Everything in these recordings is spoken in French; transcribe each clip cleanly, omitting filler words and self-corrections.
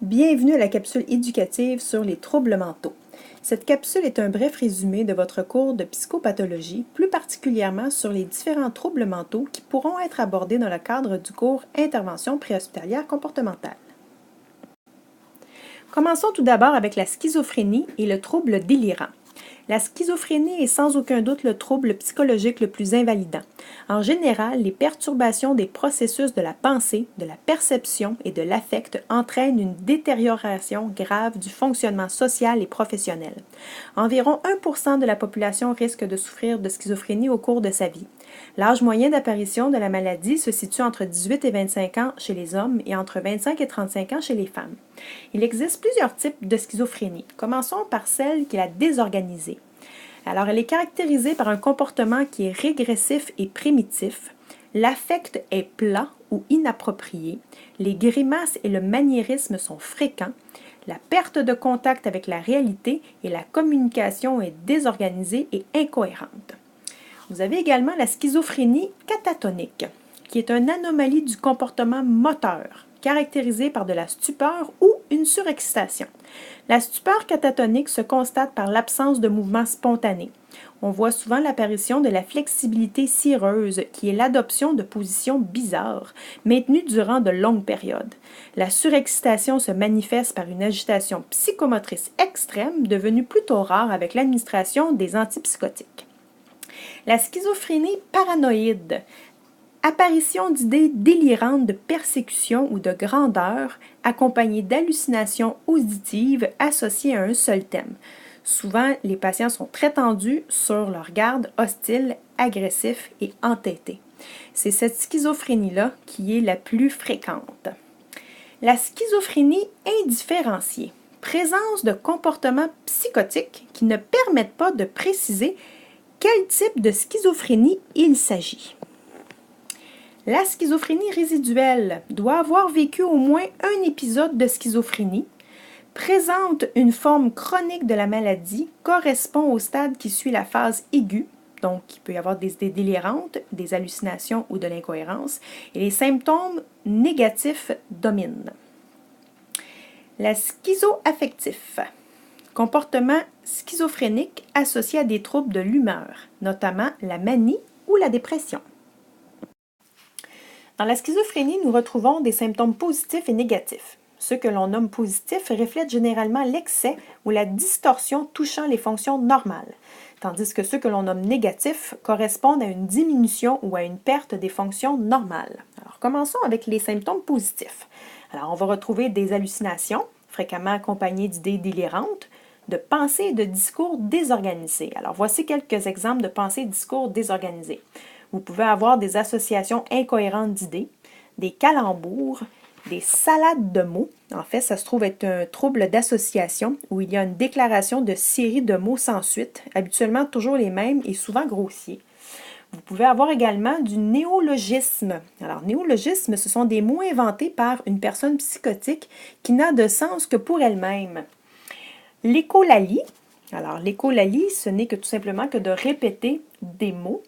Bienvenue à la capsule éducative sur les troubles mentaux. Cette capsule est un bref résumé de votre cours de psychopathologie, plus particulièrement sur les différents troubles mentaux qui pourront être abordés dans le cadre du cours Intervention préhospitalière comportementale. Commençons tout d'abord avec la schizophrénie et le trouble délirant. La schizophrénie est sans aucun doute le trouble psychologique le plus invalidant. En général, les perturbations des processus de la pensée, de la perception et de l'affect entraînent une détérioration grave du fonctionnement social et professionnel. Environ 1% de la population risque de souffrir de schizophrénie au cours de sa vie. L'âge moyen d'apparition de la maladie se situe entre 18 et 25 ans chez les hommes et entre 25 et 35 ans chez les femmes. Il existe plusieurs types de schizophrénie. Commençons par celle qui est la désorganisée. Alors, elle est caractérisée par un comportement qui est régressif et primitif. L'affect est plat ou inapproprié. Les grimaces et le maniérisme sont fréquents. La perte de contact avec la réalité et la communication est désorganisée et incohérente. Vous avez également la schizophrénie catatonique, qui est une anomalie du comportement moteur, caractérisée par de la stupeur ou une surexcitation. La stupeur catatonique se constate par l'absence de mouvement spontané. On voit souvent l'apparition de la flexibilité cireuse, qui est l'adoption de positions bizarres, maintenues durant de longues périodes. La surexcitation se manifeste par une agitation psychomotrice extrême, devenue plutôt rare avec l'administration des antipsychotiques. La schizophrénie paranoïde, apparition d'idées délirantes de persécution ou de grandeur, accompagnées d'hallucinations auditives associées à un seul thème. Souvent, les patients sont très tendus sur leur garde, hostiles, agressifs et entêtés. C'est cette schizophrénie-là qui est la plus fréquente. La schizophrénie indifférenciée, présence de comportements psychotiques qui ne permettent pas de préciser quel type de schizophrénie il s'agit. La schizophrénie résiduelle doit avoir vécu au moins un épisode de schizophrénie, présente une forme chronique de la maladie, correspond au stade qui suit la phase aiguë, donc il peut y avoir des idées délirantes, des hallucinations ou de l'incohérence, et les symptômes négatifs dominent. La schizoaffectif, comportement schizophrénique associé à des troubles de l'humeur, notamment la manie ou la dépression. Dans la schizophrénie, nous retrouvons des symptômes positifs et négatifs. Ceux que l'on nomme positifs reflètent généralement l'excès ou la distorsion touchant les fonctions normales, tandis que ceux que l'on nomme négatifs correspondent à une diminution ou à une perte des fonctions normales. Alors, commençons avec les symptômes positifs. Alors, on va retrouver des hallucinations, fréquemment accompagnées d'idées délirantes, de pensées et de discours désorganisés. Alors, voici quelques exemples de pensées et discours désorganisés. Vous pouvez avoir des associations incohérentes d'idées, des calembours, des salades de mots. En fait, ça se trouve être un trouble d'association où il y a une déclaration de séries de mots sans suite, habituellement toujours les mêmes et souvent grossiers. Vous pouvez avoir également du néologisme. Alors, néologisme, ce sont des mots inventés par une personne psychotique qui n'a de sens que pour elle-même. L'écholalie. Alors, l'écholalie, ce n'est que tout simplement que de répéter des mots.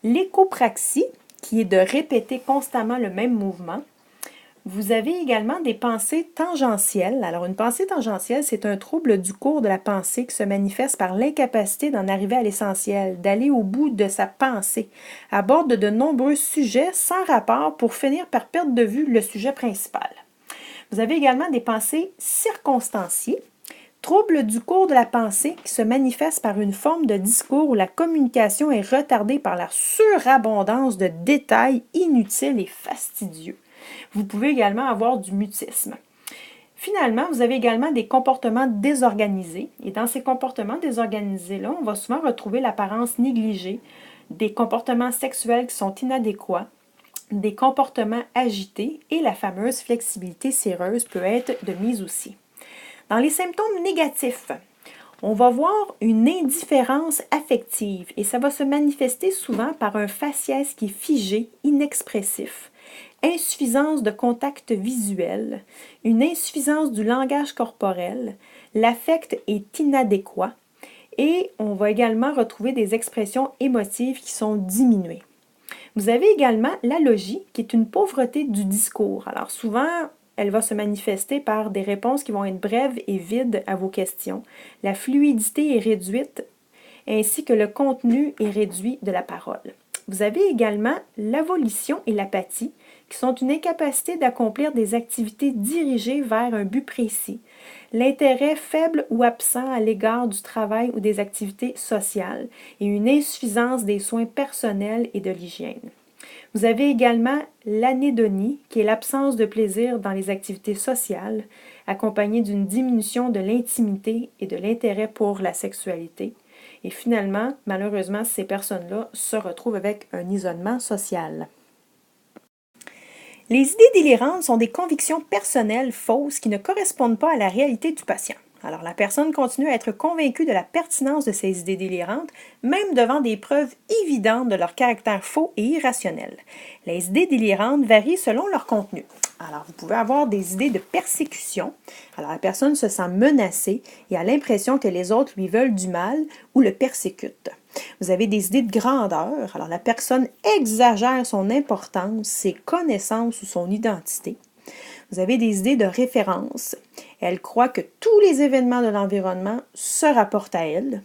L'échopraxie, qui est de répéter constamment le même mouvement. Vous avez également des pensées tangentielles. Alors, une pensée tangentielle, c'est un trouble du cours de la pensée qui se manifeste par l'incapacité d'en arriver à l'essentiel, d'aller au bout de sa pensée, aborde de nombreux sujets sans rapport pour finir par perdre de vue le sujet principal. Vous avez également des pensées circonstanciées, trouble du cours de la pensée qui se manifeste par une forme de discours où la communication est retardée par la surabondance de détails inutiles et fastidieux. Vous pouvez également avoir du mutisme. Finalement, vous avez également des comportements désorganisés. Et dans ces comportements désorganisés-là, on va souvent retrouver l'apparence négligée, des comportements sexuels qui sont inadéquats, des comportements agités et la fameuse flexibilité cireuse peut être de mise aussi. Dans les symptômes négatifs, on va voir une indifférence affective et ça va se manifester souvent par un faciès qui est figé, inexpressif, insuffisance de contact visuel, une insuffisance du langage corporel, l'affect est inadéquat et on va également retrouver des expressions émotives qui sont diminuées. Vous avez également l'alogie qui est une pauvreté du discours. Alors souvent, elle va se manifester par des réponses qui vont être brèves et vides à vos questions. La fluidité est réduite, ainsi que le contenu est réduit de la parole. Vous avez également l'avolition et l'apathie, qui sont une incapacité d'accomplir des activités dirigées vers un but précis, l'intérêt faible ou absent à l'égard du travail ou des activités sociales, et une insuffisance des soins personnels et de l'hygiène. Vous avez également l'anédonie, qui est l'absence de plaisir dans les activités sociales, accompagnée d'une diminution de l'intimité et de l'intérêt pour la sexualité. Et finalement, malheureusement, ces personnes-là se retrouvent avec un isolement social. Les idées délirantes sont des convictions personnelles fausses qui ne correspondent pas à la réalité du patient. Alors, la personne continue à être convaincue de la pertinence de ces idées délirantes, même devant des preuves évidentes de leur caractère faux et irrationnel. Les idées délirantes varient selon leur contenu. Alors, vous pouvez avoir des idées de persécution. Alors, la personne se sent menacée et a l'impression que les autres lui veulent du mal ou le persécutent. Vous avez des idées de grandeur. Alors, la personne exagère son importance, ses connaissances ou son identité. Vous avez des idées de référence. Elle croit que tous les événements de l'environnement se rapportent à elle.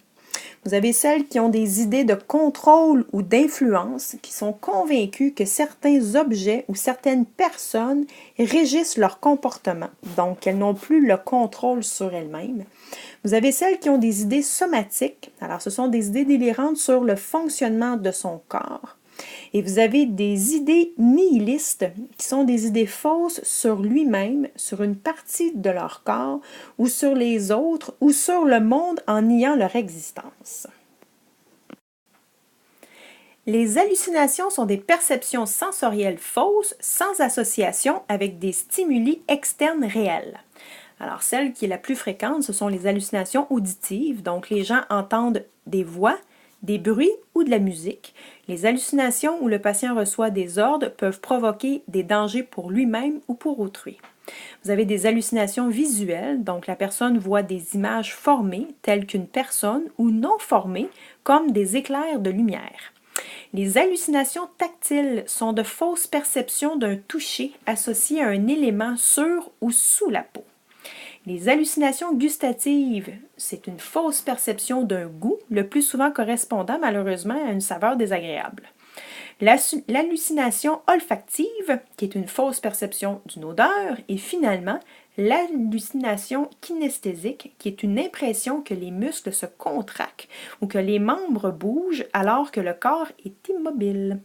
Vous avez celles qui ont des idées de contrôle ou d'influence, qui sont convaincues que certains objets ou certaines personnes régissent leur comportement, donc elles n'ont plus le contrôle sur elles-mêmes. Vous avez celles qui ont des idées somatiques, alors ce sont des idées délirantes sur le fonctionnement de son corps. Et vous avez des idées nihilistes, qui sont des idées fausses sur lui-même, sur une partie de leur corps, ou sur les autres, ou sur le monde en niant leur existence. Les hallucinations sont des perceptions sensorielles fausses, sans association avec des stimuli externes réels. Alors, celle qui est la plus fréquente, ce sont les hallucinations auditives, donc les gens entendent des voix, des bruits ou de la musique. Les hallucinations où le patient reçoit des ordres peuvent provoquer des dangers pour lui-même ou pour autrui. Vous avez des hallucinations visuelles, donc la personne voit des images formées, telles qu'une personne, ou non formées, comme des éclairs de lumière. Les hallucinations tactiles sont de fausses perceptions d'un toucher associé à un élément sur ou sous la peau. Les hallucinations gustatives, c'est une fausse perception d'un goût, le plus souvent correspondant malheureusement à une saveur désagréable. L'hallucination olfactive, qui est une fausse perception d'une odeur, et finalement, l'hallucination kinesthésique, qui est une impression que les muscles se contractent ou que les membres bougent alors que le corps est immobile.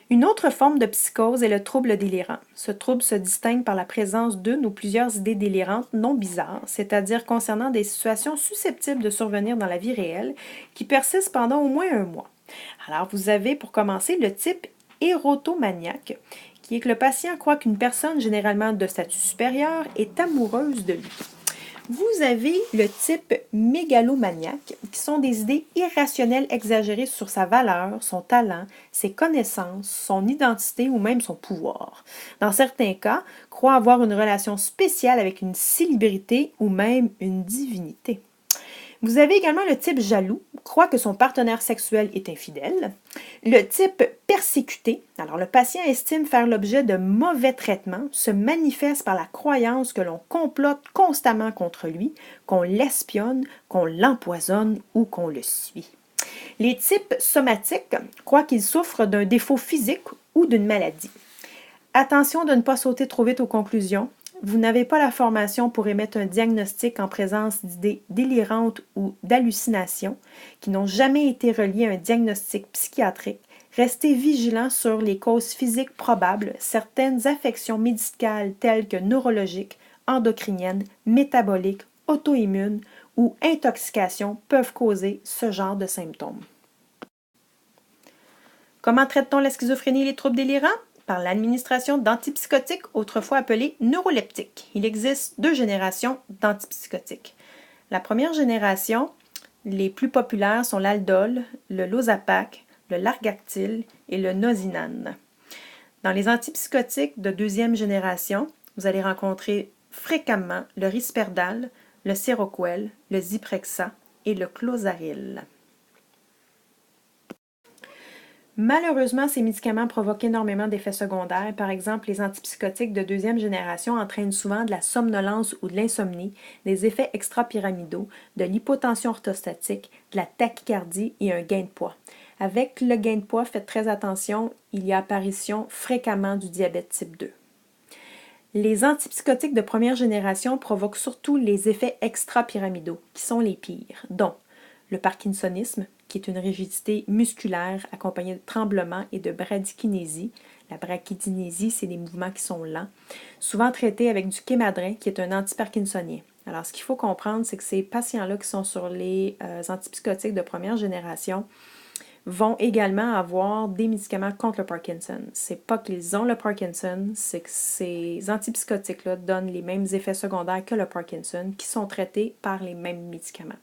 Une autre forme de psychose est le trouble délirant. Ce trouble se distingue par la présence d'une ou plusieurs idées délirantes non bizarres, c'est-à-dire concernant des situations susceptibles de survenir dans la vie réelle, qui persistent pendant au moins un mois. Alors, vous avez pour commencer le type érotomaniaque, qui est que le patient croit qu'une personne, généralement de statut supérieur, est amoureuse de lui. Vous avez le type mégalomaniaque, qui sont des idées irrationnelles exagérées sur sa valeur, son talent, ses connaissances, son identité ou même son pouvoir. Dans certains cas, croit avoir une relation spéciale avec une célébrité ou même une divinité. Vous avez également le type jaloux, croit que son partenaire sexuel est infidèle. Le type persécuté, alors le patient estime faire l'objet de mauvais traitements, se manifeste par la croyance que l'on complote constamment contre lui, qu'on l'espionne, qu'on l'empoisonne ou qu'on le suit. Les types somatiques croient qu'ils souffrent d'un défaut physique ou d'une maladie. Attention de ne pas sauter trop vite aux conclusions. Vous n'avez pas la formation pour émettre un diagnostic en présence d'idées délirantes ou d'hallucinations qui n'ont jamais été reliées à un diagnostic psychiatrique. Restez vigilant sur les causes physiques probables. Certaines affections médicales telles que neurologiques, endocriniennes, métaboliques, auto-immunes ou intoxication peuvent causer ce genre de symptômes. Comment traite-t-on la schizophrénie et les troubles délirants? Par l'administration d'antipsychotiques, autrefois appelés neuroleptiques. Il existe 2 générations d'antipsychotiques. La première génération, les plus populaires sont l'aldol, le Losapach, le Largactil et le Nosinane. Dans les antipsychotiques de 2e génération, vous allez rencontrer fréquemment le Risperdal, le Seroquel, le Zyprexa et le Clozaril. Malheureusement, ces médicaments provoquent énormément d'effets secondaires. Par exemple, les antipsychotiques de deuxième génération entraînent souvent de la somnolence ou de l'insomnie, des effets extrapyramidaux, de l'hypotension orthostatique, de la tachycardie et un gain de poids. Avec le gain de poids, faites très attention, il y a apparition fréquemment du diabète type 2. Les antipsychotiques de première génération provoquent surtout les effets extrapyramidaux, qui sont les pires, dont le parkinsonisme, qui est une rigidité musculaire accompagnée de tremblements et de bradykinésie. La bradykinésie, c'est des mouvements qui sont lents, souvent traités avec du kémadrin, qui est un antiparkinsonien. Alors, ce qu'il faut comprendre, c'est que ces patients-là qui sont sur les antipsychotiques de première génération vont également avoir des médicaments contre le Parkinson. C'est pas qu'ils ont le Parkinson, c'est que ces antipsychotiques-là donnent les mêmes effets secondaires que le Parkinson, qui sont traités par les mêmes médicaments.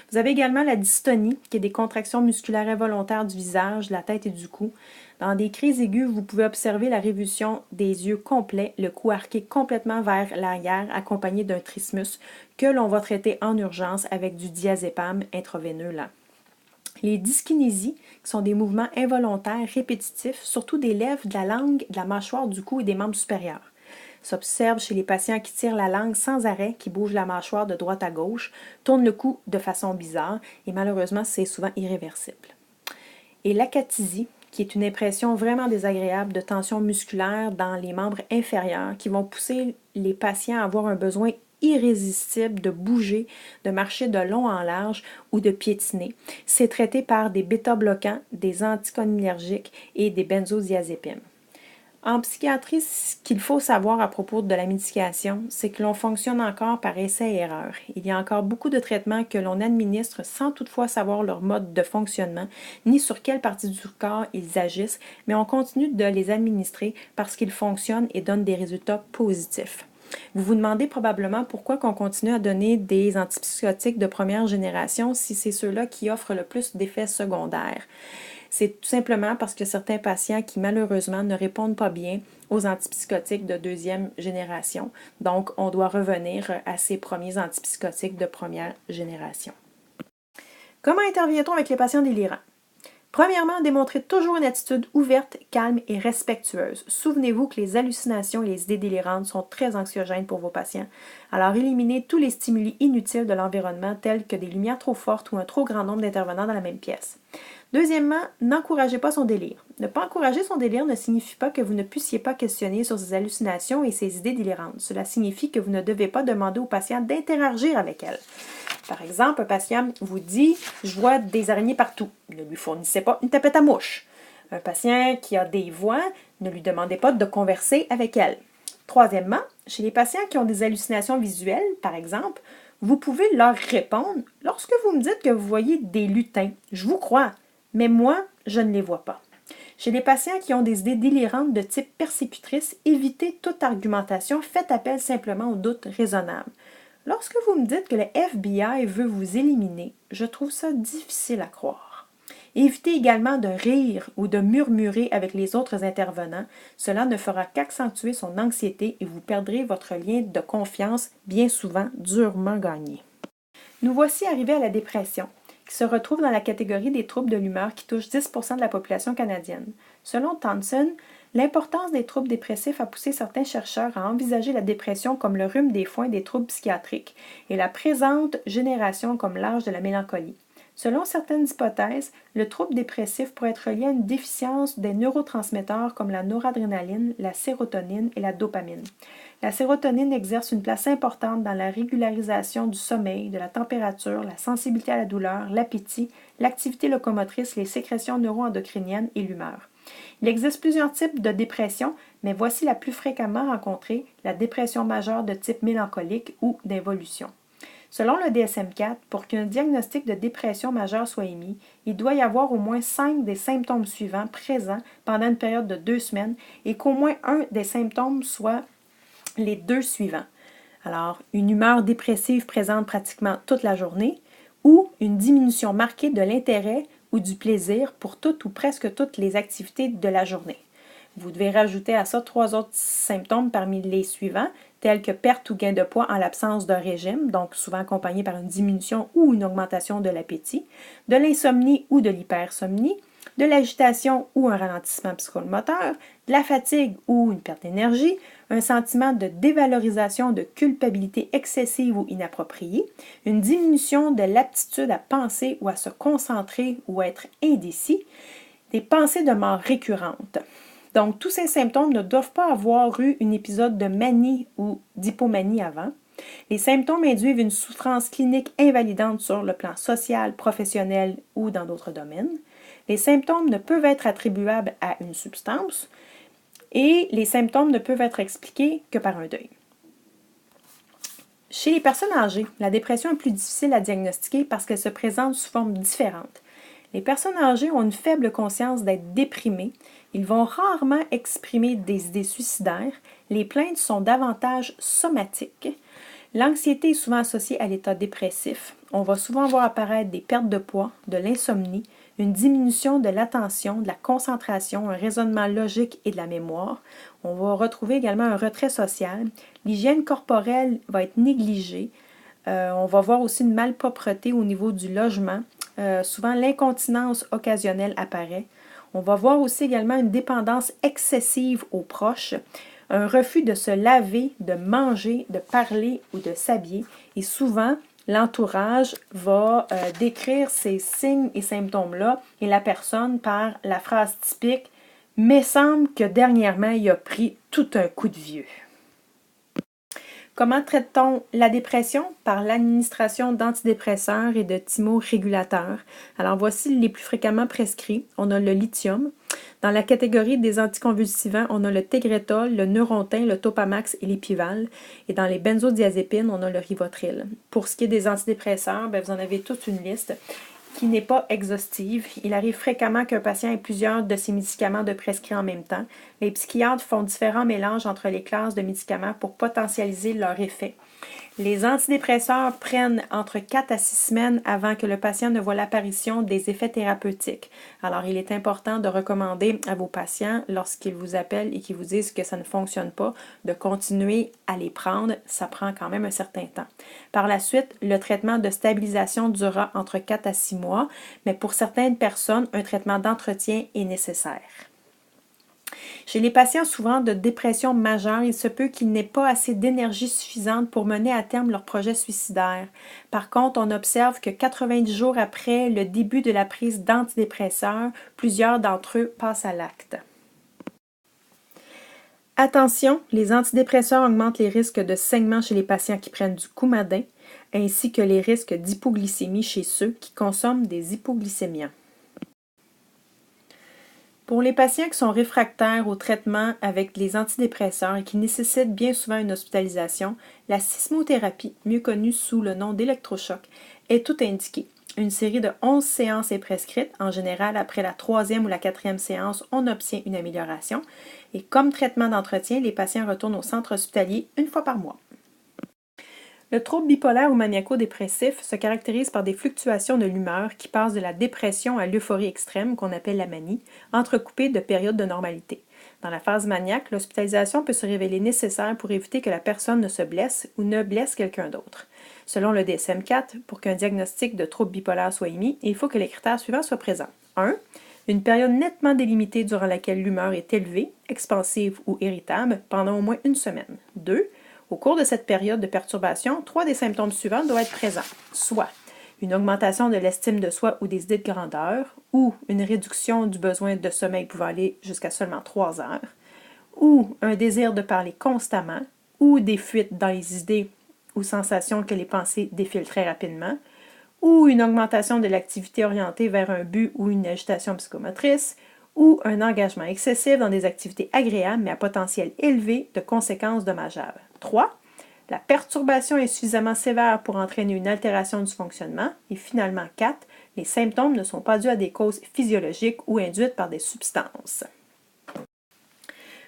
Vous avez également la dystonie, qui est des contractions musculaires involontaires du visage, de la tête et du cou. Dans des crises aiguës, vous pouvez observer la révulsion des yeux complets, le cou arqué complètement vers l'arrière, accompagné d'un trismus, que l'on va traiter en urgence avec du diazépam intraveineux lent. Les dyskinésies, qui sont des mouvements involontaires répétitifs, surtout des lèvres, de la langue, de la mâchoire, du cou et des membres supérieurs. S'observe chez les patients qui tirent la langue sans arrêt, qui bougent la mâchoire de droite à gauche, tournent le cou de façon bizarre et malheureusement, c'est souvent irréversible. Et l'acathysie, qui est une impression vraiment désagréable de tension musculaire dans les membres inférieurs qui vont pousser les patients à avoir un besoin irrésistible de bouger, de marcher de long en large ou de piétiner. C'est traité par des bêta-bloquants, des anticholinergiques et des benzodiazépines. En psychiatrie, ce qu'il faut savoir à propos de la médication, c'est que l'on fonctionne encore par essai et erreur. Il y a encore beaucoup de traitements que l'on administre sans toutefois savoir leur mode de fonctionnement, ni sur quelle partie du corps ils agissent, mais on continue de les administrer parce qu'ils fonctionnent et donnent des résultats positifs. Vous vous demandez probablement pourquoi on continue à donner des antipsychotiques de première génération si c'est ceux-là qui offrent le plus d'effets secondaires. C'est tout simplement parce que certains patients qui malheureusement ne répondent pas bien aux antipsychotiques de deuxième génération. Donc, on doit revenir à ces premiers antipsychotiques de première génération. Comment intervient-on avec les patients délirants? Premièrement, démontrez toujours une attitude ouverte, calme et respectueuse. Souvenez-vous que les hallucinations et les idées délirantes sont très anxiogènes pour vos patients. Alors, éliminez tous les stimuli inutiles de l'environnement tels que des lumières trop fortes ou un trop grand nombre d'intervenants dans la même pièce. Deuxièmement, n'encouragez pas son délire. Ne pas encourager son délire ne signifie pas que vous ne puissiez pas questionner sur ses hallucinations et ses idées délirantes. Cela signifie que vous ne devez pas demander au patient d'interagir avec elles. Par exemple, un patient vous dit « Je vois des araignées partout ». Ne lui fournissez pas une tapette à mouche. Un patient qui a des voix, ne lui demandez pas de converser avec elle. Troisièmement, chez les patients qui ont des hallucinations visuelles, par exemple, vous pouvez leur répondre « Lorsque vous me dites que vous voyez des lutins, je vous crois, mais moi, je ne les vois pas ». Chez les patients qui ont des idées délirantes de type persécutrice, évitez toute argumentation, faites appel simplement aux doutes raisonnables. Lorsque vous me dites que le FBI veut vous éliminer, je trouve ça difficile à croire. Évitez également de rire ou de murmurer avec les autres intervenants. Cela ne fera qu'accentuer son anxiété et vous perdrez votre lien de confiance, bien souvent durement gagné. Nous voici arrivés à la dépression, qui se retrouve dans la catégorie des troubles de l'humeur qui touchent 10% de la population canadienne. Selon Townsend, l'importance des troubles dépressifs a poussé certains chercheurs à envisager la dépression comme le rhume des foins des troubles psychiatriques et la présente génération comme l'âge de la mélancolie. Selon certaines hypothèses, le trouble dépressif pourrait être lié à une déficience des neurotransmetteurs comme la noradrénaline, la sérotonine et la dopamine. La sérotonine exerce une place importante dans la régularisation du sommeil, de la température, la sensibilité à la douleur, l'appétit, l'activité locomotrice, les sécrétions neuroendocriniennes et l'humeur. Il existe plusieurs types de dépression, mais voici la plus fréquemment rencontrée, la dépression majeure de type mélancolique ou d'involution. Selon le DSM-4, pour qu'un diagnostic de dépression majeure soit émis, il doit y avoir au moins 5 des symptômes suivants présents pendant une période de 2 semaines et qu'au moins un des symptômes soit les 2 suivants. Alors, une humeur dépressive présente pratiquement toute la journée ou une diminution marquée de l'intérêt ou du plaisir pour toutes ou presque toutes les activités de la journée. Vous devez rajouter à ça 3 autres symptômes parmi les suivants, tels que perte ou gain de poids en l'absence d'un régime, donc souvent accompagné par une diminution ou une augmentation de l'appétit, de l'insomnie ou de l'hypersomnie, de l'agitation ou un ralentissement psychomoteur, de la fatigue ou une perte d'énergie, un sentiment de dévalorisation, de culpabilité excessive ou inappropriée, une diminution de l'aptitude à penser ou à se concentrer ou à être indécis, des pensées de mort récurrentes. Donc, tous ces symptômes ne doivent pas avoir eu un épisode de manie ou d'hypomanie avant. Les symptômes induisent une souffrance clinique invalidante sur le plan social, professionnel ou dans d'autres domaines. Les symptômes ne peuvent être attribuables à une substance et les symptômes ne peuvent être expliqués que par un deuil. Chez les personnes âgées, la dépression est plus difficile à diagnostiquer parce qu'elle se présente sous forme différente. Les personnes âgées ont une faible conscience d'être déprimées. Ils vont rarement exprimer des idées suicidaires. Les plaintes sont davantage somatiques. L'anxiété est souvent associée à l'état dépressif. On va souvent voir apparaître des pertes de poids, de l'insomnie, une diminution de l'attention, de la concentration, un raisonnement logique et de la mémoire. On va retrouver également un retrait social. L'hygiène corporelle va être négligée. On va voir aussi une malpropreté au niveau du logement. Souvent, l'incontinence occasionnelle apparaît. On va voir aussi également une dépendance excessive aux proches, un refus de se laver, de manger, de parler ou de s'habiller. Et souvent, l'entourage va décrire ces signes et symptômes-là et la personne par la phrase typique « Mais semble que dernièrement, il a pris tout un coup de vieux ». Comment traite-t-on la dépression? Par l'administration d'antidépresseurs et de thymorégulateurs. Alors, voici les plus fréquemment prescrits. On a le lithium. Dans la catégorie des anticonvulsivants, on a le Tegretol, le Neurontin, le Topamax et l'Epival. Et dans les benzodiazépines, on a le Rivotril. Pour ce qui est des antidépresseurs, vous en avez toute une liste qui n'est pas exhaustive. Il arrive fréquemment qu'un patient ait plusieurs de ces médicaments de prescrits en même temps. Les psychiatres font différents mélanges entre les classes de médicaments pour potentialiser leur effet. Les antidépresseurs prennent entre 4 à 6 semaines avant que le patient ne voit l'apparition des effets thérapeutiques. Alors, il est important de recommander à vos patients, lorsqu'ils vous appellent et qu'ils vous disent que ça ne fonctionne pas, de continuer à les prendre. Ça prend quand même un certain temps. Par la suite, le traitement de stabilisation durera entre 4 à 6 mois, mais pour certaines personnes, un traitement d'entretien est nécessaire. Chez les patients souvent de dépression majeure, il se peut qu'ils n'aient pas assez d'énergie suffisante pour mener à terme leur projet suicidaire. Par contre, on observe que 90 jours après le début de la prise d'antidépresseurs, plusieurs d'entre eux passent à l'acte. Attention, les antidépresseurs augmentent les risques de saignement chez les patients qui prennent du Coumadin, ainsi que les risques d'hypoglycémie chez ceux qui consomment des hypoglycémiants. Pour les patients qui sont réfractaires au traitement avec les antidépresseurs et qui nécessitent bien souvent une hospitalisation, la sismothérapie, mieux connue sous le nom d'électrochoc, est tout indiquée. Une série de 11 séances est prescrite. En général, après la 3e ou la 4e séance, on obtient une amélioration. Et comme traitement d'entretien, les patients retournent au centre hospitalier une fois par mois. Le trouble bipolaire ou maniaco-dépressif se caractérise par des fluctuations de l'humeur qui passent de la dépression à l'euphorie extrême, qu'on appelle la manie, entrecoupées de périodes de normalité. Dans la phase maniaque, l'hospitalisation peut se révéler nécessaire pour éviter que la personne ne se blesse ou ne blesse quelqu'un d'autre. Selon le DSM-4, pour qu'un diagnostic de trouble bipolaire soit émis, il faut que les critères suivants soient présents. 1. Une période nettement délimitée durant laquelle l'humeur est élevée, expansive ou irritable pendant au moins une semaine. 2. Au cours de cette période de perturbation, 3 des symptômes suivants doivent être présents, soit une augmentation de l'estime de soi ou des idées de grandeur, ou une réduction du besoin de sommeil pouvant aller jusqu'à seulement 3 heures, ou un désir de parler constamment, ou des fuites dans les idées ou sensations que les pensées défilent très rapidement, ou une augmentation de l'activité orientée vers un but ou une agitation psychomotrice, ou un engagement excessif dans des activités agréables mais à potentiel élevé de conséquences dommageables. 3. La perturbation est suffisamment sévère pour entraîner une altération du fonctionnement. Et finalement, 4. Les symptômes ne sont pas dus à des causes physiologiques ou induites par des substances.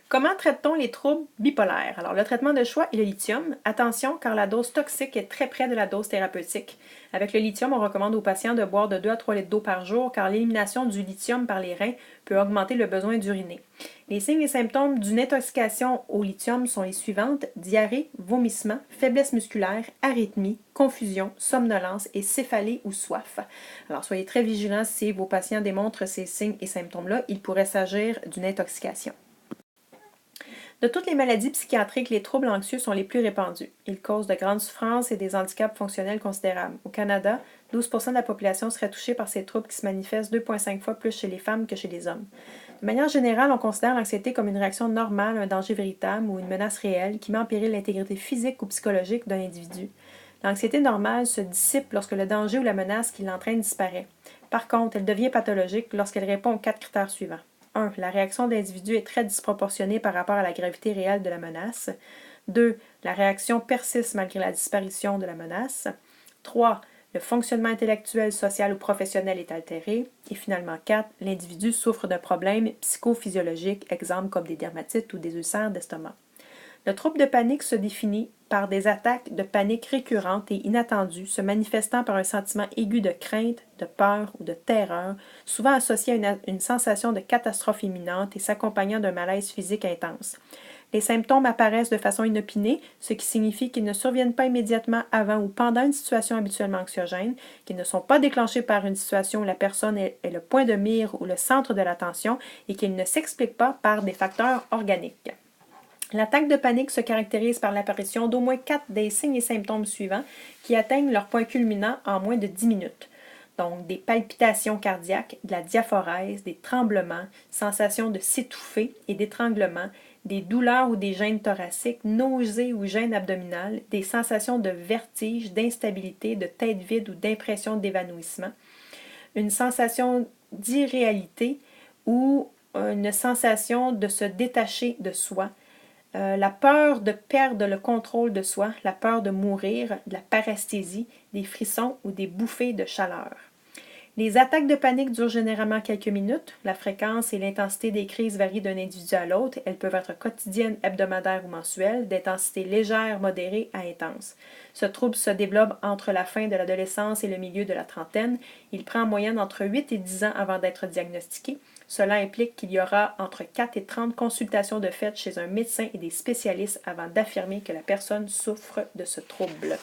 Comment traite-t-on les troubles bipolaires? Alors, le traitement de choix est le lithium. Attention, car la dose toxique est très près de la dose thérapeutique. Avec le lithium, on recommande aux patients de boire de 2 à 3 litres d'eau par jour, car l'élimination du lithium par les reins peut augmenter le besoin d'uriner. Les signes et symptômes d'une intoxication au lithium sont les suivantes: diarrhée, vomissement, faiblesse musculaire, arythmie, confusion, somnolence et céphalée ou soif. Alors, soyez très vigilants si vos patients démontrent ces signes et symptômes-là. Il pourrait s'agir d'une intoxication. De toutes les maladies psychiatriques, les troubles anxieux sont les plus répandus. Ils causent de grandes souffrances et des handicaps fonctionnels considérables. Au Canada, 12% de la population serait touchée par ces troubles qui se manifestent 2,5 fois plus chez les femmes que chez les hommes. De manière générale, on considère l'anxiété comme une réaction normale à un danger véritable ou une menace réelle qui met en péril l'intégrité physique ou psychologique d'un individu. L'anxiété normale se dissipe lorsque le danger ou la menace qui l'entraîne disparaît. Par contre, elle devient pathologique lorsqu'elle répond aux 4 critères suivants. 1. La réaction de l'individu est très disproportionnée par rapport à la gravité réelle de la menace. 2. La réaction persiste malgré la disparition de la menace. 3. Le fonctionnement intellectuel, social ou professionnel est altéré. Et finalement 4. L'individu souffre d'un problème psychophysiologique, exemple comme des dermatites ou des ulcères d'estomac. Le trouble de panique se définit par des attaques de panique récurrentes et inattendues, se manifestant par un sentiment aigu de crainte, de peur ou de terreur, souvent associé à une sensation de catastrophe imminente et s'accompagnant d'un malaise physique intense. Les symptômes apparaissent de façon inopinée, ce qui signifie qu'ils ne surviennent pas immédiatement avant ou pendant une situation habituellement anxiogène, qu'ils ne sont pas déclenchés par une situation où la personne est le point de mire ou le centre de l'attention et qu'ils ne s'expliquent pas par des facteurs organiques. L'attaque de panique se caractérise par l'apparition d'au moins 4 des signes et symptômes suivants qui atteignent leur point culminant en moins de 10 minutes. Donc, des palpitations cardiaques, de la diaphorèse, des tremblements, sensations de s'étouffer et d'étranglement, des douleurs ou des gênes thoraciques, nausées ou gênes abdominales, des sensations de vertige, d'instabilité, de tête vide ou d'impression d'évanouissement, une sensation d'irréalité ou une sensation de se détacher de soi, la peur de perdre le contrôle de soi, la peur de mourir, de la paresthésie, des frissons ou des bouffées de chaleur. Les attaques de panique durent généralement quelques minutes. La fréquence et l'intensité des crises varient d'un individu à l'autre. Elles peuvent être quotidiennes, hebdomadaires ou mensuelles, d'intensité légère, modérée à intense. Ce trouble se développe entre la fin de l'adolescence et le milieu de la trentaine. Il prend en moyenne entre 8 et 10 ans avant d'être diagnostiqué. Cela implique qu'il y aura entre 4 et 30 consultations de fait chez un médecin et des spécialistes avant d'affirmer que la personne souffre de ce trouble.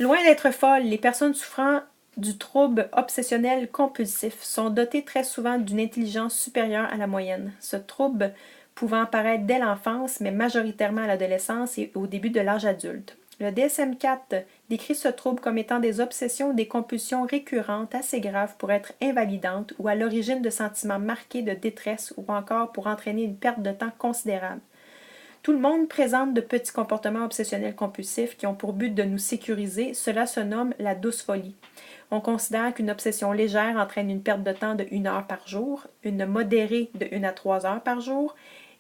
Loin d'être folles, les personnes souffrant du trouble obsessionnel compulsif sont dotées très souvent d'une intelligence supérieure à la moyenne. Ce trouble pouvant apparaître dès l'enfance, mais majoritairement à l'adolescence et au début de l'âge adulte. Le DSM-4 décrit ce trouble comme étant des obsessions ou des compulsions récurrentes assez graves pour être invalidantes ou à l'origine de sentiments marqués de détresse ou encore pour entraîner une perte de temps considérable. Tout le monde présente de petits comportements obsessionnels compulsifs qui ont pour but de nous sécuriser. Cela se nomme la douce folie. On considère qu'une obsession légère entraîne une perte de temps de 1 heure par jour, une modérée de 1 à 3 heures par jour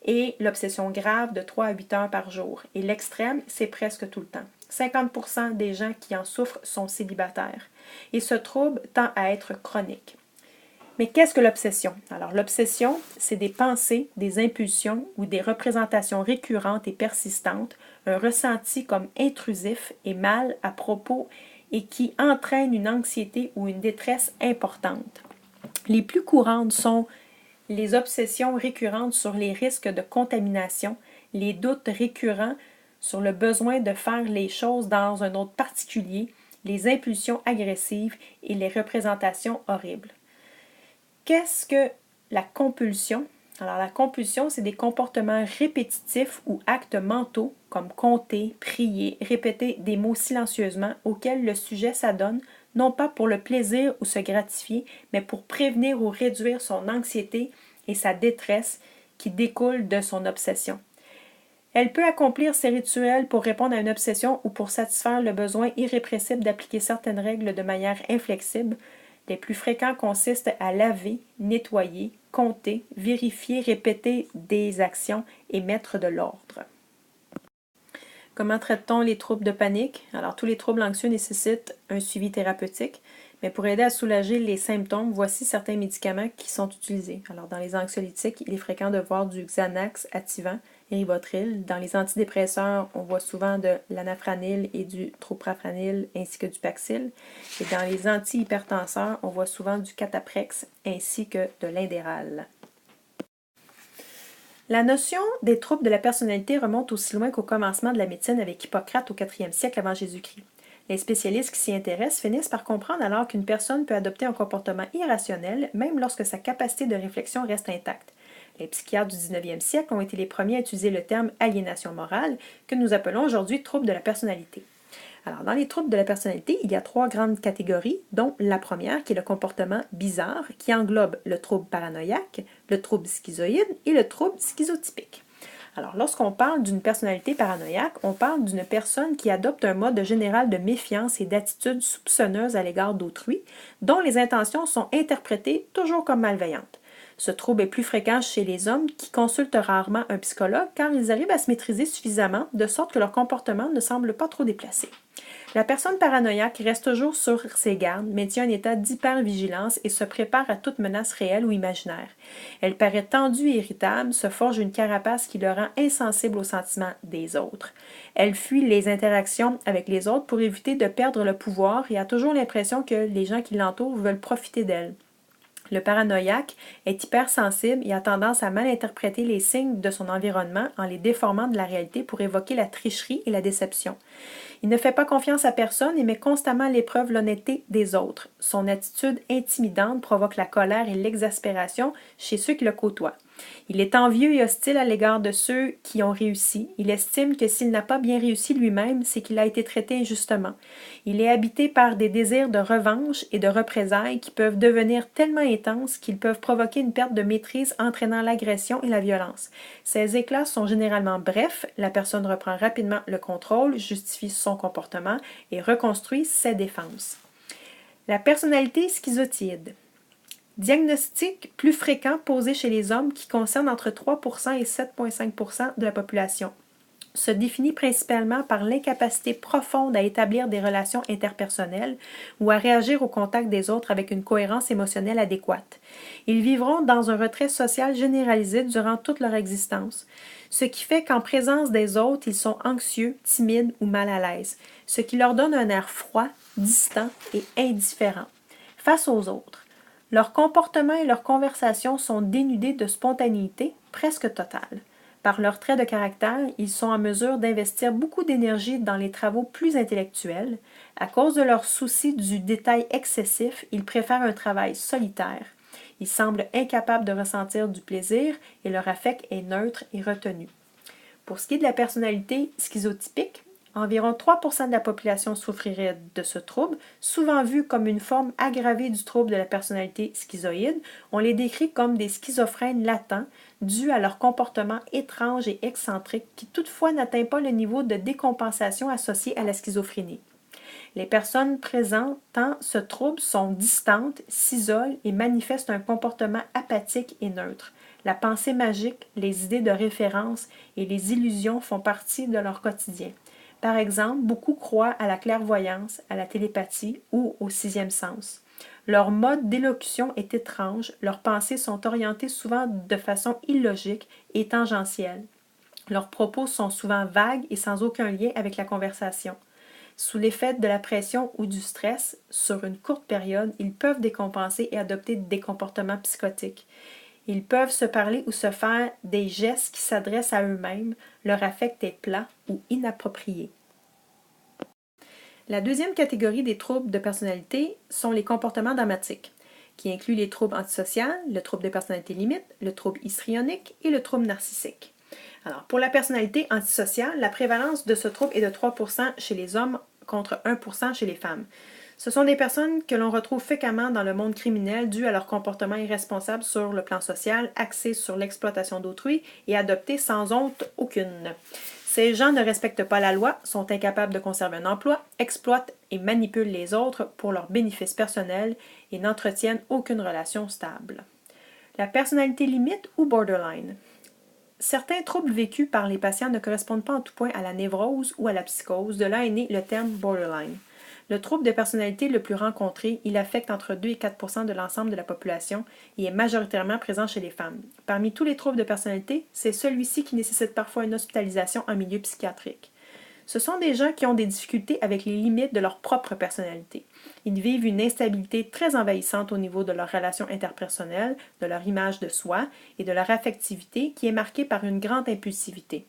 et l'obsession grave de 3 à 8 heures par jour. Et l'extrême, c'est presque tout le temps. 50% des gens qui en souffrent sont célibataires. Et ce trouble tend à être chronique. Mais qu'est-ce que l'obsession? Alors, l'obsession, c'est des pensées, des impulsions ou des représentations récurrentes et persistantes, un ressenti comme intrusif et mal à propos et qui entraîne une anxiété ou une détresse importante. Les plus courantes sont les obsessions récurrentes sur les risques de contamination, les doutes récurrents sur le besoin de faire les choses dans un autre particulier, les impulsions agressives et les représentations horribles. Qu'est-ce que la compulsion? Alors, la compulsion, c'est des comportements répétitifs ou actes mentaux, comme compter, prier, répéter des mots silencieusement auxquels le sujet s'adonne, non pas pour le plaisir ou se gratifier, mais pour prévenir ou réduire son anxiété et sa détresse qui découlent de son obsession. Elle peut accomplir ces rituels pour répondre à une obsession ou pour satisfaire le besoin irrépressible d'appliquer certaines règles de manière inflexible. Les plus fréquents consistent à laver, nettoyer, compter, vérifier, répéter des actions et mettre de l'ordre. Comment traite-t-on les troubles de panique? Alors, tous les troubles anxieux nécessitent un suivi thérapeutique, Mais pour aider à soulager les symptômes, voici certains médicaments qui sont utilisés. Alors, dans les anxiolytiques, il est fréquent de voir du Xanax, Ativan et Rivotril. Dans les antidépresseurs, on voit souvent de l'anafranil et du troprafranil ainsi que du Paxil. Et dans les antihypertenseurs, on voit souvent du Cataprex ainsi que de l'Inderal. La notion des troubles de la personnalité remonte aussi loin qu'au commencement de la médecine avec Hippocrate au 4e siècle avant Jésus-Christ. Les spécialistes qui s'y intéressent finissent par comprendre alors qu'une personne peut adopter un comportement irrationnel, même lorsque sa capacité de réflexion reste intacte. Les psychiatres du 19e siècle ont été les premiers à utiliser le terme aliénation morale, que nous appelons aujourd'hui trouble de la personnalité. Alors, dans les troubles de la personnalité, il y a 3 grandes catégories, dont la première qui est le comportement bizarre, qui englobe le trouble paranoïaque, le trouble schizoïde et le trouble schizotypique. Alors, lorsqu'on parle d'une personnalité paranoïaque, on parle d'une personne qui adopte un mode général de méfiance et d'attitude soupçonneuse à l'égard d'autrui, dont les intentions sont interprétées toujours comme malveillantes. Ce trouble est plus fréquent chez les hommes qui consultent rarement un psychologue car ils arrivent à se maîtriser suffisamment de sorte que leur comportement ne semble pas trop déplacé. La personne paranoïaque reste toujours sur ses gardes, maintient un état d'hypervigilance et se prépare à toute menace réelle ou imaginaire. Elle paraît tendue et irritable, se forge une carapace qui le rend insensible aux sentiments des autres. Elle fuit les interactions avec les autres pour éviter de perdre le pouvoir et a toujours l'impression que les gens qui l'entourent veulent profiter d'elle. Le paranoïaque est hypersensible et a tendance à mal interpréter les signes de son environnement en les déformant de la réalité pour évoquer la tricherie et la déception. Il ne fait pas confiance à personne et met constamment à l'épreuve l'honnêteté des autres. Son attitude intimidante provoque la colère et l'exaspération chez ceux qui le côtoient. Il est envieux et hostile à l'égard de ceux qui ont réussi. Il estime que s'il n'a pas bien réussi lui-même, c'est qu'il a été traité injustement. Il est habité par des désirs de revanche et de représailles qui peuvent devenir tellement intenses qu'ils peuvent provoquer une perte de maîtrise entraînant l'agression et la violence. Ces éclats sont généralement brefs, la personne reprend rapidement le contrôle, justifie son comportement et reconstruit ses défenses. La personnalité schizotyde. Diagnostic plus fréquent posé chez les hommes qui concerne entre 3% et 7,5% de la population. Se définit principalement par l'incapacité profonde à établir des relations interpersonnelles ou à réagir au contact des autres avec une cohérence émotionnelle adéquate. Ils vivront dans un retrait social généralisé durant toute leur existence, ce qui fait qu'en présence des autres, ils sont anxieux, timides ou mal à l'aise, ce qui leur donne un air froid, distant et indifférent face aux autres. Leurs comportements et leurs conversations sont dénudés de spontanéité presque totale. Par leurs traits de caractère, ils sont en mesure d'investir beaucoup d'énergie dans les travaux plus intellectuels. À cause de leur souci du détail excessif, ils préfèrent un travail solitaire. Ils semblent incapables de ressentir du plaisir et leur affect est neutre et retenu. Pour ce qui est de la personnalité schizotypique, environ 3% de la population souffrirait de ce trouble, souvent vu comme une forme aggravée du trouble de la personnalité schizoïde. On les décrit comme des schizophrènes latents, dus à leur comportement étrange et excentrique, qui toutefois n'atteint pas le niveau de décompensation associé à la schizophrénie. Les personnes présentant ce trouble sont distantes, s'isolent et manifestent un comportement apathique et neutre. La pensée magique, les idées de référence et les illusions font partie de leur quotidien. Par exemple, beaucoup croient à la clairvoyance, à la télépathie ou au sixième sens. Leur mode d'élocution est étrange, leurs pensées sont orientées souvent de façon illogique et tangentielle. Leurs propos sont souvent vagues et sans aucun lien avec la conversation. Sous l'effet de la pression ou du stress, sur une courte période, ils peuvent décompenser et adopter des comportements psychotiques. Ils peuvent se parler ou se faire des gestes qui s'adressent à eux-mêmes, leur affect est plat ou inapproprié. La deuxième catégorie des troubles de personnalité sont les comportements dramatiques, qui incluent les troubles antisociaux, le trouble de personnalité limite, le trouble histrionique et le trouble narcissique. Alors, pour la personnalité antisociale, la prévalence de ce trouble est de 3% chez les hommes contre 1% chez les femmes. Ce sont des personnes que l'on retrouve fréquemment dans le monde criminel dû à leur comportement irresponsable sur le plan social, axé sur l'exploitation d'autrui et adopté sans honte aucune. Ces gens ne respectent pas la loi, sont incapables de conserver un emploi, exploitent et manipulent les autres pour leurs bénéfices personnels et n'entretiennent aucune relation stable. La personnalité limite ou borderline. Certains troubles vécus par les patients ne correspondent pas en tout point à la névrose ou à la psychose, de là est né le terme borderline. Le trouble de personnalité le plus rencontré, il affecte entre 2 et 4 % de l'ensemble de la population et est majoritairement présent chez les femmes. Parmi tous les troubles de personnalité, c'est celui-ci qui nécessite parfois une hospitalisation en milieu psychiatrique. Ce sont des gens qui ont des difficultés avec les limites de leur propre personnalité. Ils vivent une instabilité très envahissante au niveau de leurs relations interpersonnelles, de leur image de soi et de leur affectivité qui est marquée par une grande impulsivité.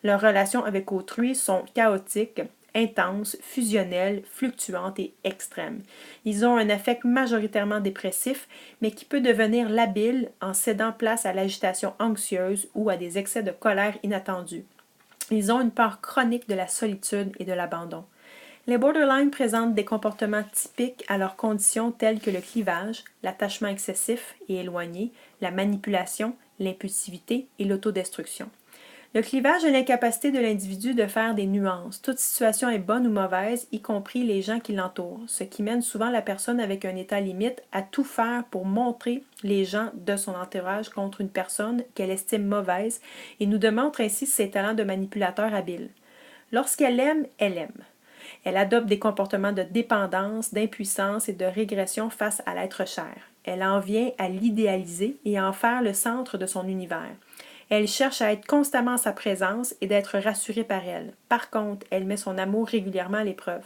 Leurs relations avec autrui sont chaotiques, intenses, fusionnelles, fluctuantes et extrêmes. Ils ont un affect majoritairement dépressif, mais qui peut devenir labile en cédant place à l'agitation anxieuse ou à des excès de colère inattendus. Ils ont une peur chronique de la solitude et de l'abandon. Les borderline présentent des comportements typiques à leurs conditions telles que le clivage, l'attachement excessif et éloigné, la manipulation, l'impulsivité et l'autodestruction. Le clivage est l'incapacité de l'individu de faire des nuances. Toute situation est bonne ou mauvaise, y compris les gens qui l'entourent, ce qui mène souvent la personne avec un état limite à tout faire pour montrer les gens de son entourage contre une personne qu'elle estime mauvaise et nous démontre ainsi ses talents de manipulateur habile. Lorsqu'elle aime, elle aime. Elle adopte des comportements de dépendance, d'impuissance et de régression face à l'être cher. Elle en vient à l'idéaliser et à en faire le centre de son univers. Elle cherche à être constamment en sa présence et d'être rassurée par elle. Par contre, elle met son amour régulièrement à l'épreuve.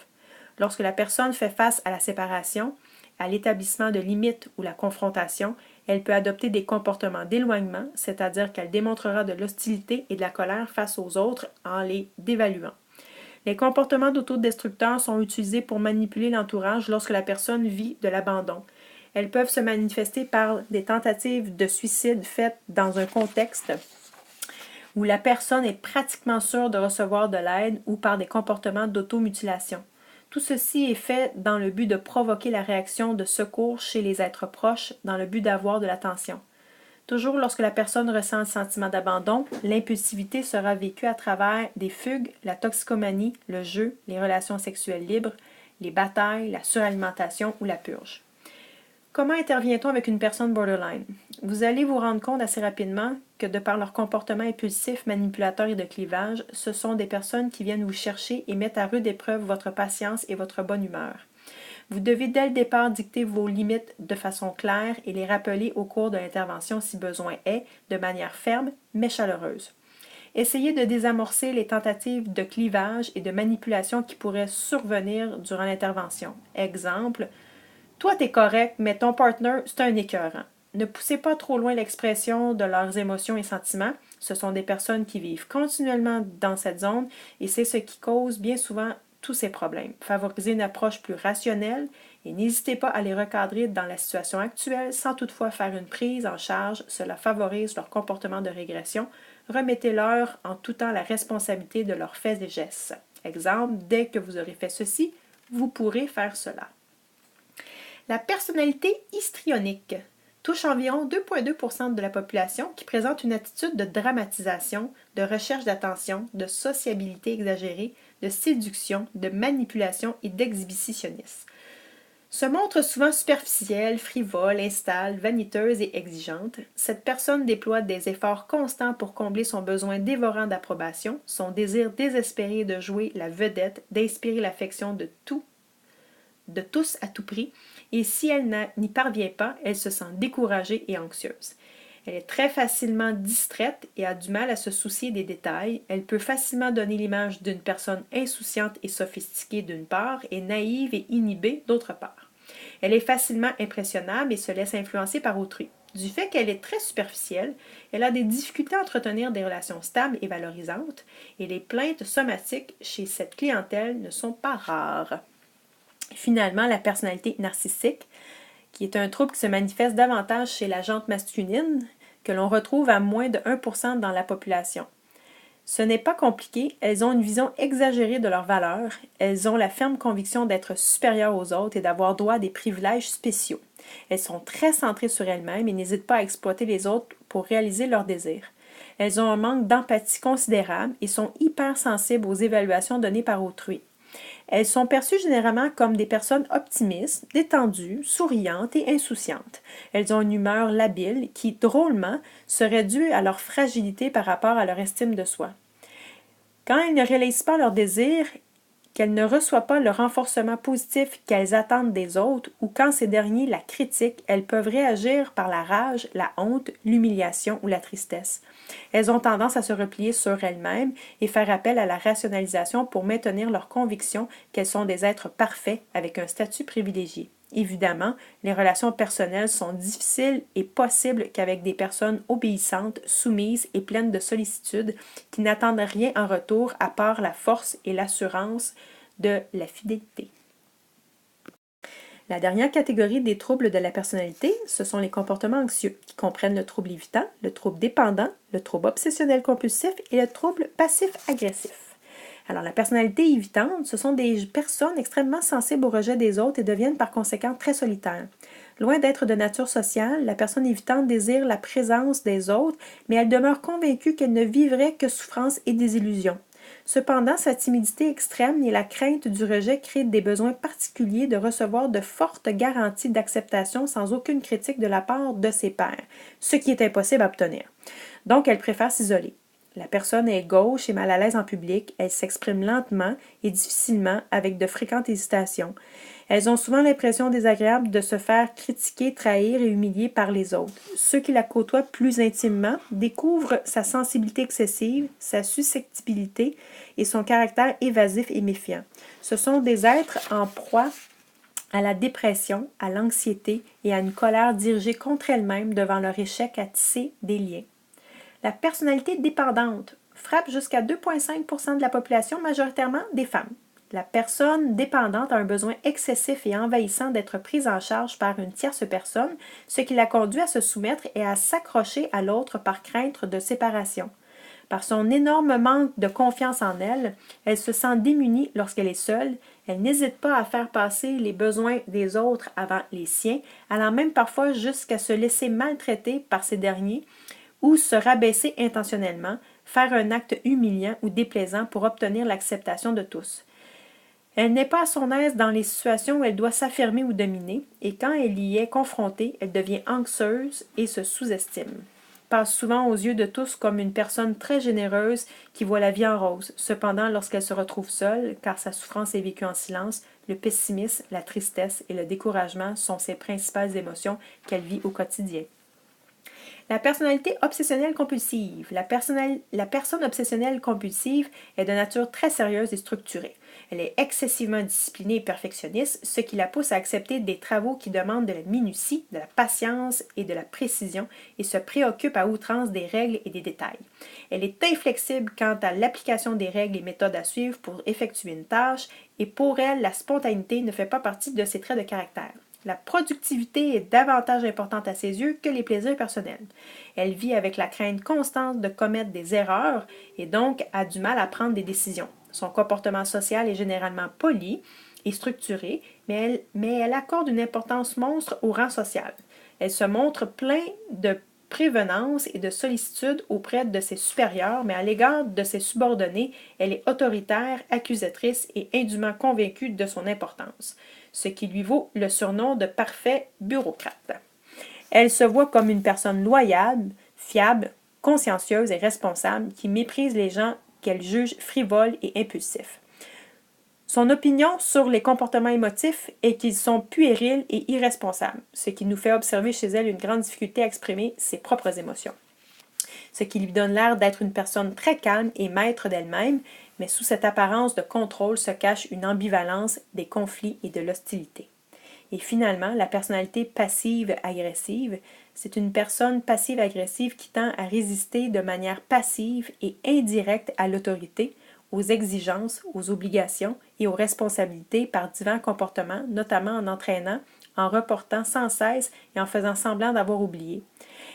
Lorsque la personne fait face à la séparation, à l'établissement de limites ou la confrontation, elle peut adopter des comportements d'éloignement, c'est-à-dire qu'elle démontrera de l'hostilité et de la colère face aux autres en les dévaluant. Les comportements d'autodestructeurs sont utilisés pour manipuler l'entourage lorsque la personne vit de l'abandon. Elles peuvent se manifester par des tentatives de suicide faites dans un contexte où la personne est pratiquement sûre de recevoir de l'aide ou par des comportements d'automutilation. Tout ceci est fait dans le but de provoquer la réaction de secours chez les êtres proches dans le but d'avoir de l'attention. Toujours lorsque la personne ressent le sentiment d'abandon, l'impulsivité sera vécue à travers des fugues, la toxicomanie, le jeu, les relations sexuelles libres, les batailles, la suralimentation ou la purge. Comment intervient-on avec une personne borderline? Vous allez vous rendre compte assez rapidement que de par leur comportement impulsif, manipulateur et de clivage, ce sont des personnes qui viennent vous chercher et mettent à rude épreuve votre patience et votre bonne humeur. Vous devez dès le départ dicter vos limites de façon claire et les rappeler au cours de l'intervention si besoin est, de manière ferme mais chaleureuse. Essayez de désamorcer les tentatives de clivage et de manipulation qui pourraient survenir durant l'intervention. Exemple, toi t'es correct, mais ton partner, c'est un écœurant. Ne poussez pas trop loin l'expression de leurs émotions et sentiments. Ce sont des personnes qui vivent continuellement dans cette zone et c'est ce qui cause bien souvent tous ces problèmes. Favorisez une approche plus rationnelle et n'hésitez pas à les recadrer dans la situation actuelle sans toutefois faire une prise en charge. Cela favorise leur comportement de régression. Remettez-leur en tout temps la responsabilité de leurs faits et gestes. Exemple, dès que vous aurez fait ceci, vous pourrez faire cela. La personnalité histrionique touche environ 2,2 % de la population qui présente une attitude de dramatisation, de recherche d'attention, de sociabilité exagérée, de séduction, de manipulation et d'exhibitionnisme. Se montre souvent superficielle, frivole, instable, vaniteuse et exigeante. Cette personne déploie des efforts constants pour combler son besoin dévorant d'approbation, son désir désespéré de jouer la vedette, d'inspirer l'affection de tous à tout prix, et si elle n'y parvient pas, elle se sent découragée et anxieuse. Elle est très facilement distraite et a du mal à se soucier des détails. Elle peut facilement donner l'image d'une personne insouciante et sophistiquée d'une part et naïve et inhibée d'autre part. Elle est facilement impressionnable et se laisse influencer par autrui. Du fait qu'elle est très superficielle, elle a des difficultés à entretenir des relations stables et valorisantes, et les plaintes somatiques chez cette clientèle ne sont pas rares. Finalement, la personnalité narcissique, qui est un trouble qui se manifeste davantage chez la jante masculine, que l'on retrouve à moins de 1% dans la population. Ce n'est pas compliqué, elles ont une vision exagérée de leurs valeurs, elles ont la ferme conviction d'être supérieures aux autres et d'avoir droit à des privilèges spéciaux. Elles sont très centrées sur elles-mêmes et n'hésitent pas à exploiter les autres pour réaliser leurs désirs. Elles ont un manque d'empathie considérable et sont hypersensibles aux évaluations données par autrui. Elles sont perçues généralement comme des personnes optimistes, détendues, souriantes et insouciantes. Elles ont une humeur labile qui, drôlement, serait due à leur fragilité par rapport à leur estime de soi. Quand elles ne réalisent pas leurs désirs, qu'elle ne reçoit pas le renforcement positif qu'elles attendent des autres ou quand ces derniers la critiquent, elles peuvent réagir par la rage, la honte, l'humiliation ou la tristesse. Elles ont tendance à se replier sur elles-mêmes et faire appel à la rationalisation pour maintenir leur conviction qu'elles sont des êtres parfaits avec un statut privilégié. Évidemment, les relations personnelles sont difficiles et possibles qu'avec des personnes obéissantes, soumises et pleines de sollicitude qui n'attendent rien en retour à part la force et l'assurance de la fidélité. La dernière catégorie des troubles de la personnalité, ce sont les comportements anxieux, qui comprennent le trouble évitant, le trouble dépendant, le trouble obsessionnel-compulsif et le trouble passif-agressif. Alors, la personnalité évitante, ce sont des personnes extrêmement sensibles au rejet des autres et deviennent par conséquent très solitaires. Loin d'être de nature sociale, la personne évitante désire la présence des autres, mais elle demeure convaincue qu'elle ne vivrait que souffrance et désillusion. Cependant, sa timidité extrême et la crainte du rejet créent des besoins particuliers de recevoir de fortes garanties d'acceptation sans aucune critique de la part de ses pairs, ce qui est impossible à obtenir. Donc, elle préfère s'isoler. La personne est gauche et mal à l'aise en public, elle s'exprime lentement et difficilement avec de fréquentes hésitations. Elles ont souvent l'impression désagréable de se faire critiquer, trahir et humilier par les autres. Ceux qui la côtoient plus intimement découvrent sa sensibilité excessive, sa susceptibilité et son caractère évasif et méfiant. Ce sont des êtres en proie à la dépression, à l'anxiété et à une colère dirigée contre elles-mêmes devant leur échec à tisser des liens. La personnalité dépendante frappe jusqu'à 2,5 % de la population, majoritairement des femmes. La personne dépendante a un besoin excessif et envahissant d'être prise en charge par une tierce personne, ce qui la conduit à se soumettre et à s'accrocher à l'autre par crainte de séparation. Par son énorme manque de confiance en elle, elle se sent démunie lorsqu'elle est seule. Elle n'hésite pas à faire passer les besoins des autres avant les siens, allant même parfois jusqu'à se laisser maltraiter par ces derniers, ou se rabaisser intentionnellement, faire un acte humiliant ou déplaisant pour obtenir l'acceptation de tous. Elle n'est pas à son aise dans les situations où elle doit s'affirmer ou dominer, et quand elle y est confrontée, elle devient anxieuse et se sous-estime. Passe souvent aux yeux de tous comme une personne très généreuse qui voit la vie en rose. Cependant, lorsqu'elle se retrouve seule, car sa souffrance est vécue en silence, le pessimisme, la tristesse et le découragement sont ses principales émotions qu'elle vit au quotidien. La personnalité obsessionnelle compulsive. La personne obsessionnelle compulsive est de nature très sérieuse et structurée. Elle est excessivement disciplinée et perfectionniste, ce qui la pousse à accepter des travaux qui demandent de la minutie, de la patience et de la précision et se préoccupe à outrance des règles et des détails. Elle est inflexible quant à l'application des règles et méthodes à suivre pour effectuer une tâche et pour elle, la spontanéité ne fait pas partie de ses traits de caractère. La productivité est davantage importante à ses yeux que les plaisirs personnels. Elle vit avec la crainte constante de commettre des erreurs et donc a du mal à prendre des décisions. Son comportement social est généralement poli et structuré, mais elle accorde une importance monstre au rang social. Elle se montre plein de prévenance et de sollicitude auprès de ses supérieurs, mais à l'égard de ses subordonnés, elle est autoritaire, accusatrice et indûment convaincue de son importance, ce qui lui vaut le surnom de parfait bureaucrate. Elle se voit comme une personne loyale, fiable, consciencieuse et responsable qui méprise les gens qu'elle juge frivoles et impulsifs. Son opinion sur les comportements émotifs est qu'ils sont puérils et irresponsables, ce qui nous fait observer chez elle une grande difficulté à exprimer ses propres émotions. Ce qui lui donne l'air d'être une personne très calme et maître d'elle-même, mais sous cette apparence de contrôle se cache une ambivalence, des conflits et de l'hostilité. Et finalement, la personnalité passive-agressive, c'est une personne passive-agressive qui tend à résister de manière passive et indirecte à l'autorité, aux exigences, aux obligations et aux responsabilités par divers comportements, notamment en entraînant, en reportant sans cesse et en faisant semblant d'avoir oublié.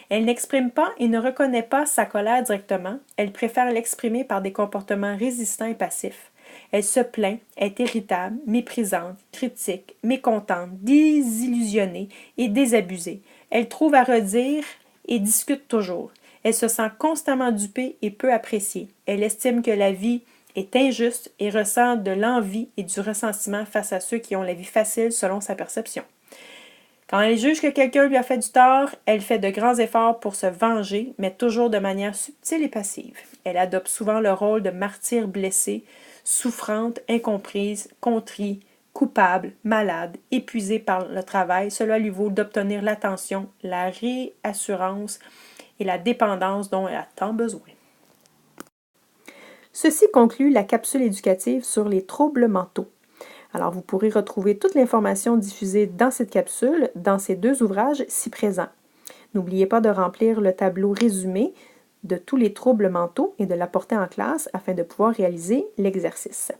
Elle n'exprime pas et ne reconnaît pas sa colère directement, elle préfère l'exprimer par des comportements résistants et passifs. Elle se plaint, est irritable, méprisante, critique, mécontente, désillusionnée et désabusée. Elle trouve à redire et discute toujours. Elle se sent constamment dupée et peu appréciée. Elle estime que la vie est injuste et ressent de l'envie et du ressentiment face à ceux qui ont la vie facile selon sa perception. Quand elle juge que quelqu'un lui a fait du tort, elle fait de grands efforts pour se venger, mais toujours de manière subtile et passive. Elle adopte souvent le rôle de martyr blessée, souffrante, incomprise, contrit, coupable, malade, épuisée par le travail. Cela lui vaut d'obtenir l'attention, la réassurance et la dépendance dont elle a tant besoin. Ceci conclut la capsule éducative sur les troubles mentaux. Alors, vous pourrez retrouver toute l'information diffusée dans cette capsule dans ces deux ouvrages ci-présents. N'oubliez pas de remplir le tableau résumé de tous les troubles mentaux et de l'apporter en classe afin de pouvoir réaliser l'exercice.